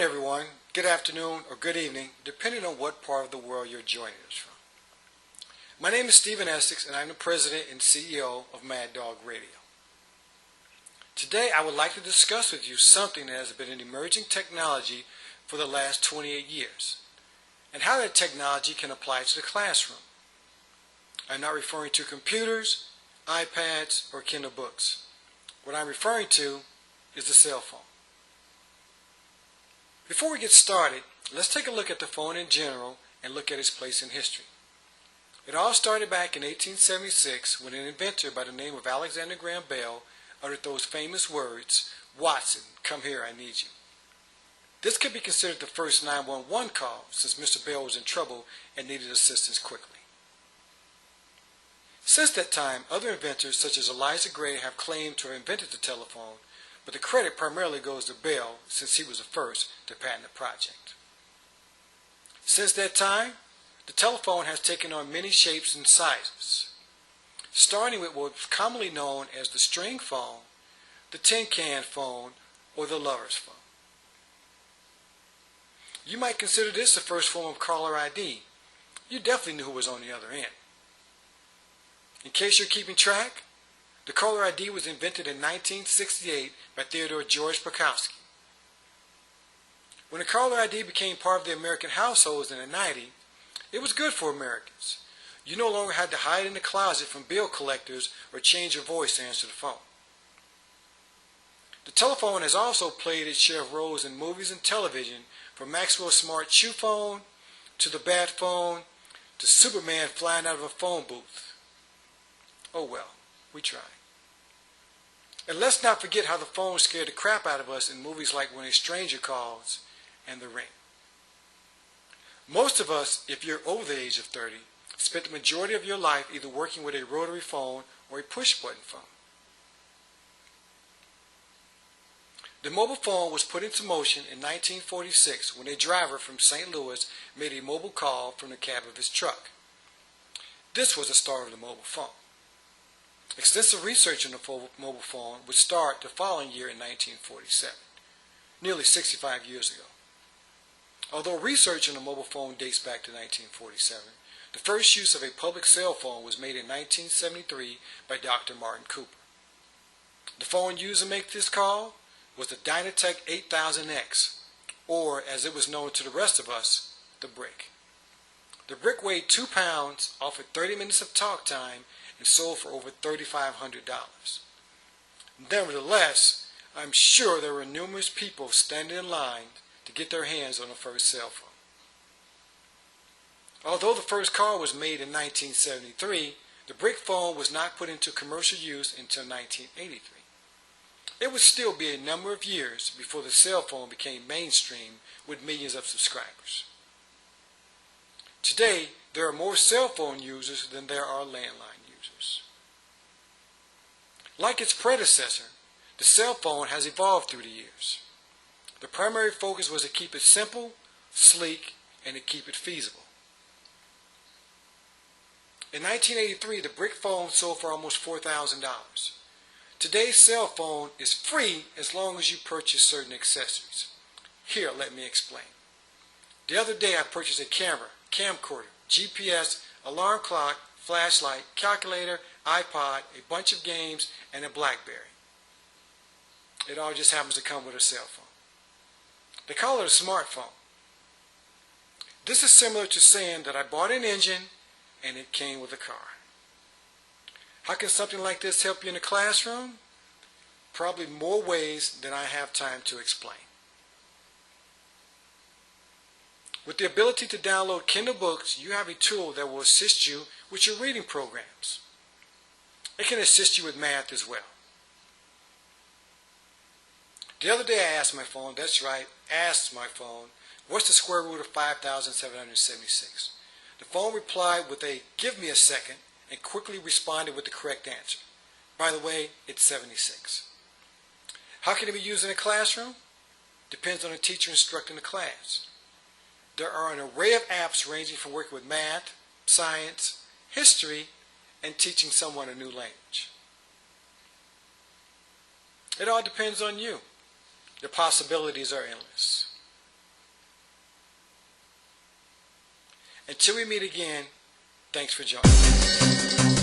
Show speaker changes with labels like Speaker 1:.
Speaker 1: morning, everyone. Good afternoon or good evening, depending on what part of the world you're joining us from. My name is Stephen Essex, and I'm the President and CEO of Mad Dog Radio. Today, I would like to discuss with you something that has been an emerging technology for the last 28 years, and how that technology can apply to the classroom. I'm not referring to computers, iPads, or Kindle books. What I'm referring to is the cell phone. Before we get started, let's take a look at the phone in general and look at its place in history. It all started back in 1876 when an inventor by the name of Alexander Graham Bell uttered those famous words, "Watson, come here, I need you." This could be considered the first 911 call since Mr. Bell was in trouble and needed assistance quickly. Since that time, other inventors such as Elijah Gray have claimed to have invented the telephone, but the credit primarily goes to Bell since he was the first to patent the project. Since that time, the telephone has taken on many shapes and sizes, starting with what was commonly known as the string phone, the tin can phone, or the lover's phone. You might consider this the first form of caller ID. You definitely knew who was on the other end. In case you're keeping track, the caller ID was invented in 1968 by Theodore George Pekowski. When the caller ID became part of the American households in the 90s, it was good for Americans. You no longer had to hide in the closet from bill collectors or change your voice to answer the phone. The telephone has also played its share of roles in movies and television, from Maxwell's smart shoe phone, to the bat phone, to Superman flying out of a phone booth. Oh well, we try. And let's not forget how the phone scared the crap out of us in movies like When a Stranger Calls and The Ring. Most of us, if you're over the age of 30, spent the majority of your life either working with a rotary phone or a push-button phone. The mobile phone was put into motion in 1946 when a driver from St. Louis made a mobile call from the cab of his truck. This was the start of the mobile phone. Extensive research on the mobile phone would start the following year in 1947, nearly 65 years ago. Although research on the mobile phone dates back to 1947, the first use of a public cell phone was made in 1973 by Dr. Martin Cooper. The phone used to make this call was the Dynatec 8000X, or as it was known to the rest of us, the Brick. The Brick weighed 2 pounds, offered 30 minutes of talk time, and sold for over $3,500. Nevertheless, I'm sure there were numerous people standing in line to get their hands on the first cell phone. Although the first call was made in 1973, the Brick phone was not put into commercial use until 1983. It would still be a number of years before the cell phone became mainstream with millions of subscribers. Today, there are more cell phone users than there are landline users. Like its predecessor, the cell phone has evolved through the years. The primary focus was to keep it simple, sleek, and to keep it feasible. In 1983, the Brick phone sold for almost $4,000. Today's cell phone is free as long as you purchase certain accessories. Here, let me explain. The other day I purchased a camera, camcorder, GPS, alarm clock, flashlight, calculator, iPod, a bunch of games, and a BlackBerry. It all just happens to come with a cell phone. They call it a smartphone. This is similar to saying that I bought an engine and it came with a car. How can something like this help you in the classroom? Probably more ways than I have time to explain. With the ability to download Kindle books, you have a tool that will assist you with your reading programs. It can assist you with math as well. The other day I asked my phone, that's right, asked my phone, what's the square root of 5,776? The phone replied with a "give me a second," and quickly responded with the correct answer. By the way, it's 76. How can it be used in a classroom? Depends on the teacher instructing the class. There are an array of apps ranging from working with math, science, history, and teaching someone a new language. It all depends on you. The possibilities are endless. Until we meet again, thanks for joining.